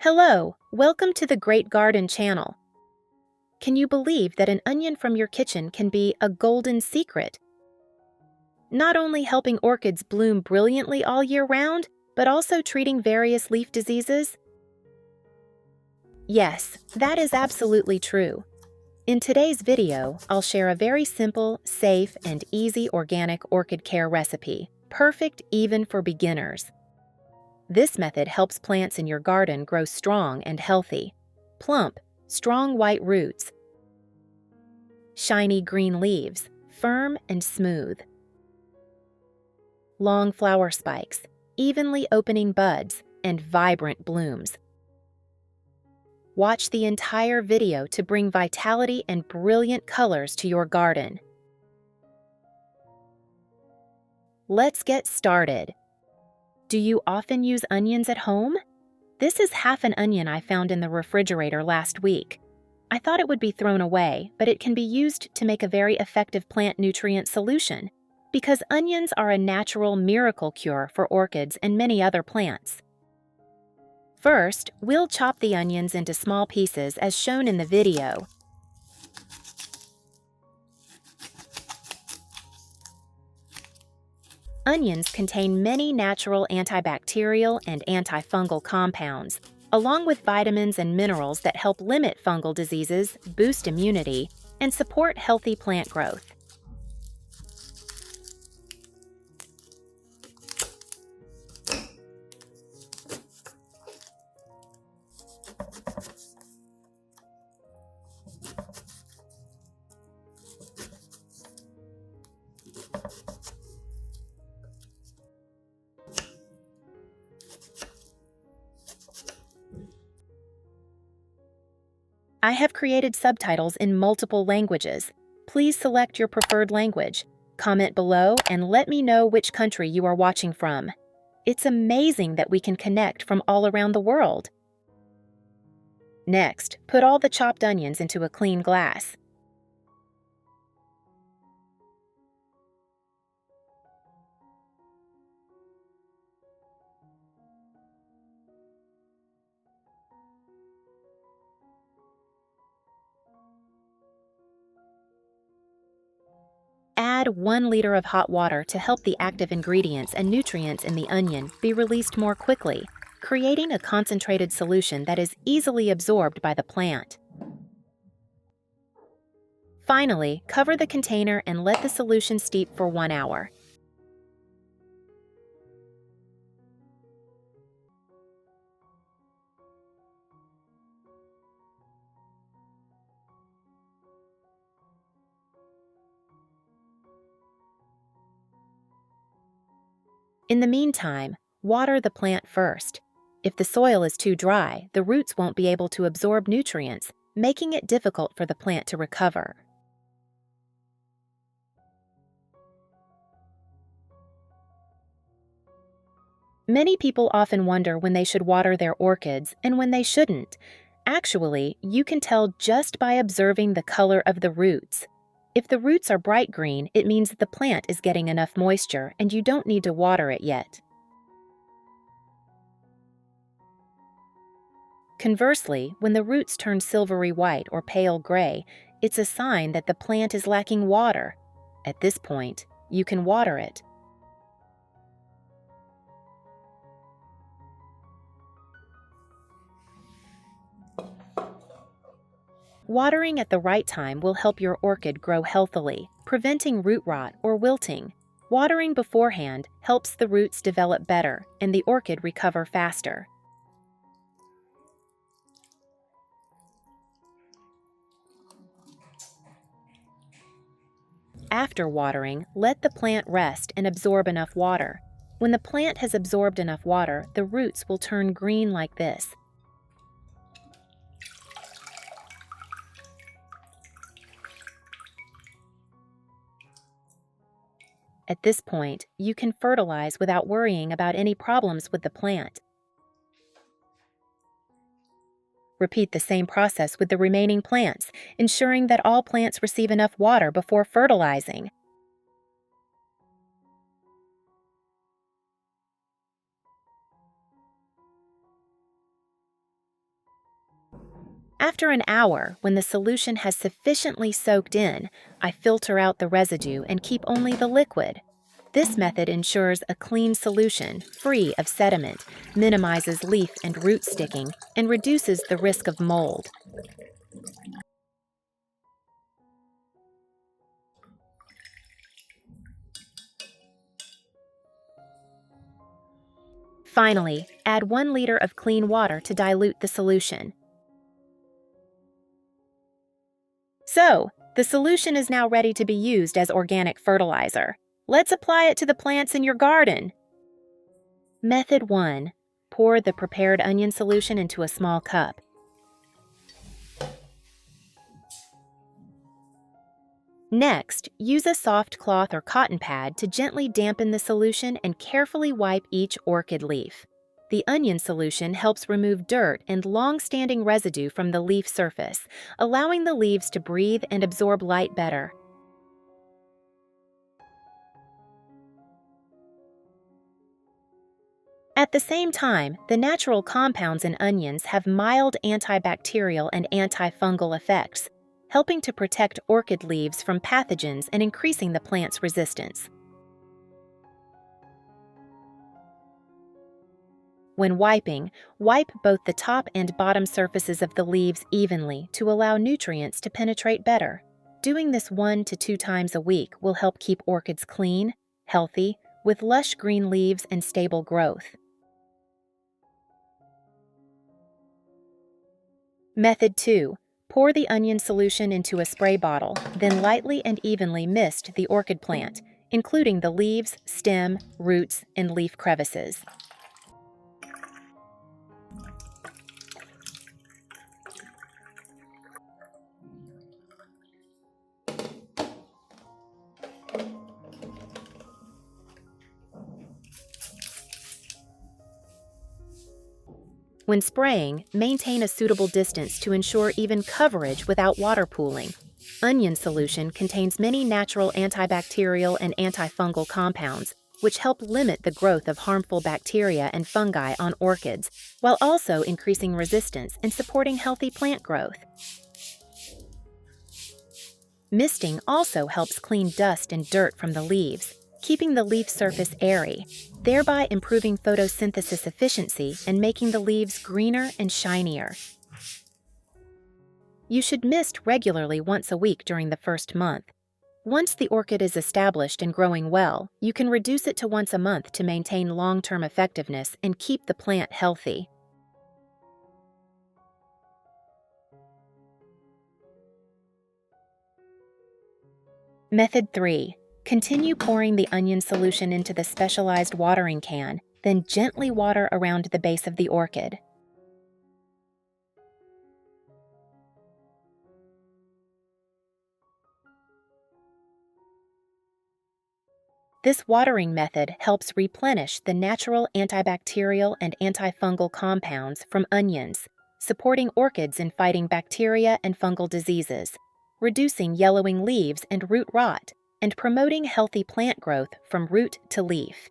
Hello, welcome to the Great Garden channel. Can you believe that an onion from your kitchen can be a golden secret? Not only helping orchids bloom brilliantly all year round, but also treating various leaf diseases? Yes, that is absolutely true. In today's video, I'll share a very simple, safe, and easy organic orchid care recipe, perfect even for beginners. This method helps plants in your garden grow strong and healthy. Plump, strong white roots, shiny green leaves, firm and smooth. Long flower spikes, evenly opening buds, and vibrant blooms. Watch the entire video to bring vitality and brilliant colors to your garden. Let's get started. Do you often use onions at home? This is half an onion I found in the refrigerator last week. I thought it would be thrown away, but it can be used to make a very effective plant nutrient solution, because onions are a natural miracle cure for orchids and many other plants. First, we'll chop the onions into small pieces as shown in the video. Onions contain many natural antibacterial and antifungal compounds, along with vitamins and minerals that help limit fungal diseases, boost immunity, and support healthy plant growth. I have created subtitles in multiple languages. Please select your preferred language. Comment below and let me know which country you are watching from. It's amazing that we can connect from all around the world. Next, put all the chopped onions into a clean glass. Add 1 liter of hot water to help the active ingredients and nutrients in the onion be released more quickly, creating a concentrated solution that is easily absorbed by the plant. Finally, cover the container and let the solution steep for 1 hour. In the meantime, water the plant first. If the soil is too dry, the roots won't be able to absorb nutrients, making it difficult for the plant to recover. Many people often wonder when they should water their orchids and when they shouldn't. Actually, you can tell just by observing the color of the roots. If the roots are bright green, it means that the plant is getting enough moisture and you don't need to water it yet. Conversely, when the roots turn silvery white or pale gray, it's a sign that the plant is lacking water. At this point, you can water it. Watering at the right time will help your orchid grow healthily, preventing root rot or wilting. Watering beforehand helps the roots develop better and the orchid recover faster. After watering, let the plant rest and absorb enough water. When the plant has absorbed enough water, the roots will turn green like this. At this point, you can fertilize without worrying about any problems with the plant. Repeat the same process with the remaining plants, ensuring that all plants receive enough water before fertilizing. After an hour, when the solution has sufficiently soaked in, I filter out the residue and keep only the liquid. This method ensures a clean solution, free of sediment, minimizes leaf and root sticking, and reduces the risk of mold. Finally, add 1 liter of clean water to dilute the solution. So, the solution is now ready to be used as organic fertilizer. Let's apply it to the plants in your garden. Method 1. Pour the prepared onion solution into a small cup. Next, use a soft cloth or cotton pad to gently dampen the solution and carefully wipe each orchid leaf. The onion solution helps remove dirt and long-standing residue from the leaf surface, allowing the leaves to breathe and absorb light better. At the same time, the natural compounds in onions have mild antibacterial and antifungal effects, helping to protect orchid leaves from pathogens and increasing the plant's resistance. When wiping, wipe both the top and bottom surfaces of the leaves evenly to allow nutrients to penetrate better. Doing this 1 to 2 times a week will help keep orchids clean, healthy, with lush green leaves and stable growth. Method 2. Pour the onion solution into a spray bottle, then lightly and evenly mist the orchid plant, including the leaves, stem, roots, and leaf crevices. When spraying, maintain a suitable distance to ensure even coverage without water pooling. Onion solution contains many natural antibacterial and antifungal compounds, which help limit the growth of harmful bacteria and fungi on orchids, while also increasing resistance and supporting healthy plant growth. Misting also helps clean dust and dirt from the leaves, keeping the leaf surface airy, thereby improving photosynthesis efficiency and making the leaves greener and shinier. You should mist regularly once a week during the first month. Once the orchid is established and growing well, you can reduce it to once a month to maintain long-term effectiveness and keep the plant healthy. Method 3. Continue pouring the onion solution into the specialized watering can, then gently water around the base of the orchid. This watering method helps replenish the natural antibacterial and antifungal compounds from onions, supporting orchids in fighting bacteria and fungal diseases, reducing yellowing leaves and root rot, and promoting healthy plant growth from root to leaf.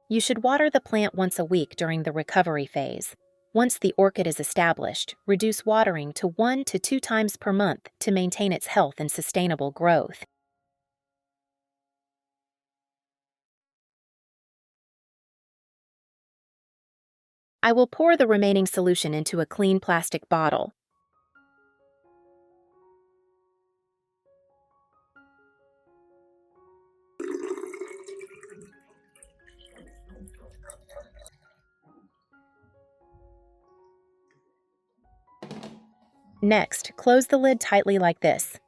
You should water the plant once a week during the recovery phase. Once the orchid is established, reduce watering to 1 to 2 times per month to maintain its health and sustainable growth. I will pour the remaining solution into a clean plastic bottle. Next, close the lid tightly like this.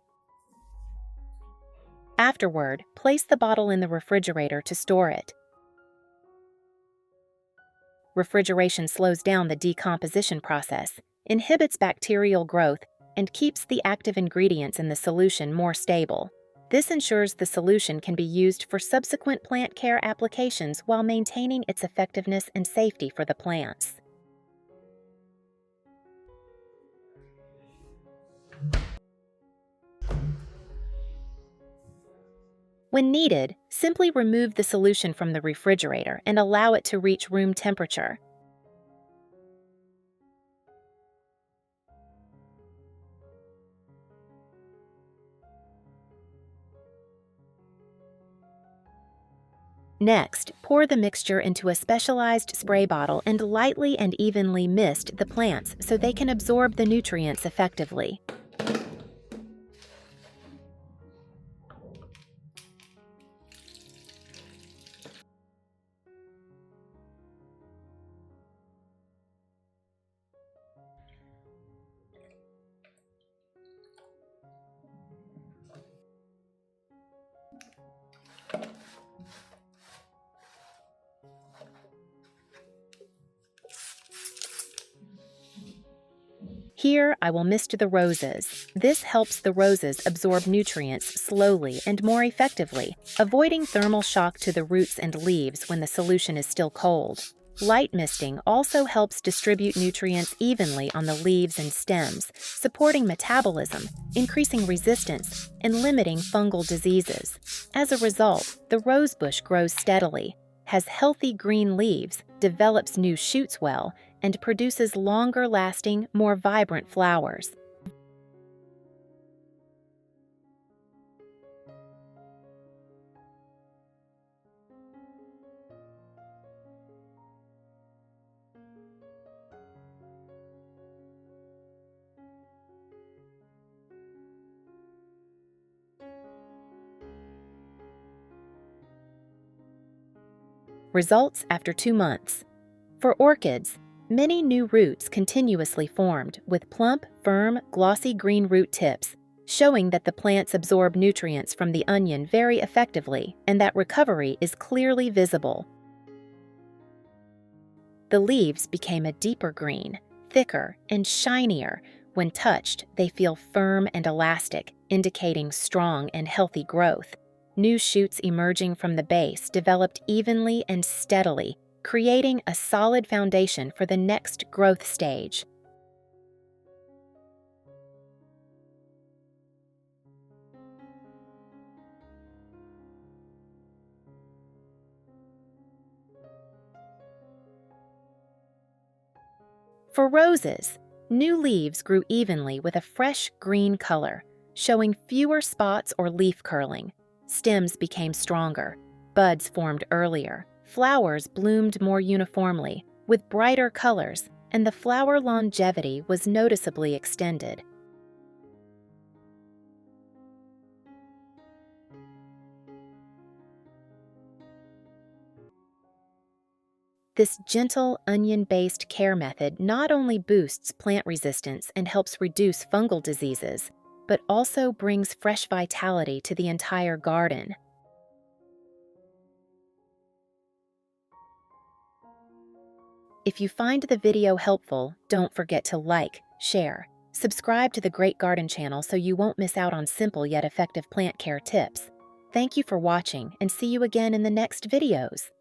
Afterward, place the bottle in the refrigerator to store it. Refrigeration slows down the decomposition process, inhibits bacterial growth, and keeps the active ingredients in the solution more stable. This ensures the solution can be used for subsequent plant care applications while maintaining its effectiveness and safety for the plants. When needed, simply remove the solution from the refrigerator and allow it to reach room temperature. Next, pour the mixture into a specialized spray bottle and lightly and evenly mist the plants so they can absorb the nutrients effectively. Here, I will mist the roses. This helps the roses absorb nutrients slowly and more effectively, avoiding thermal shock to the roots and leaves when the solution is still cold. Light misting also helps distribute nutrients evenly on the leaves and stems, supporting metabolism, increasing resistance, and limiting fungal diseases. As a result, the rosebush grows steadily, has healthy green leaves, develops new shoots well, and produces longer-lasting, more vibrant flowers. Results after 2 months. For orchids, many new roots continuously formed with plump, firm, glossy green root tips, showing that the plants absorb nutrients from the onion very effectively and that recovery is clearly visible. The leaves became a deeper green, thicker, and shinier. When touched, they feel firm and elastic, indicating strong and healthy growth. New shoots emerging from the base developed evenly and steadily, creating a solid foundation for the next growth stage. For roses, new leaves grew evenly with a fresh green color, showing fewer spots or leaf curling. Stems became stronger, buds formed earlier, flowers bloomed more uniformly, with brighter colors, and the flower longevity was noticeably extended. This gentle, onion-based care method not only boosts plant resistance and helps reduce fungal diseases, but also brings fresh vitality to the entire garden. If you find the video helpful, don't forget to like, share, subscribe to the Great Garden channel so you won't miss out on simple yet effective plant care tips. Thank you for watching, and see you again in the next videos.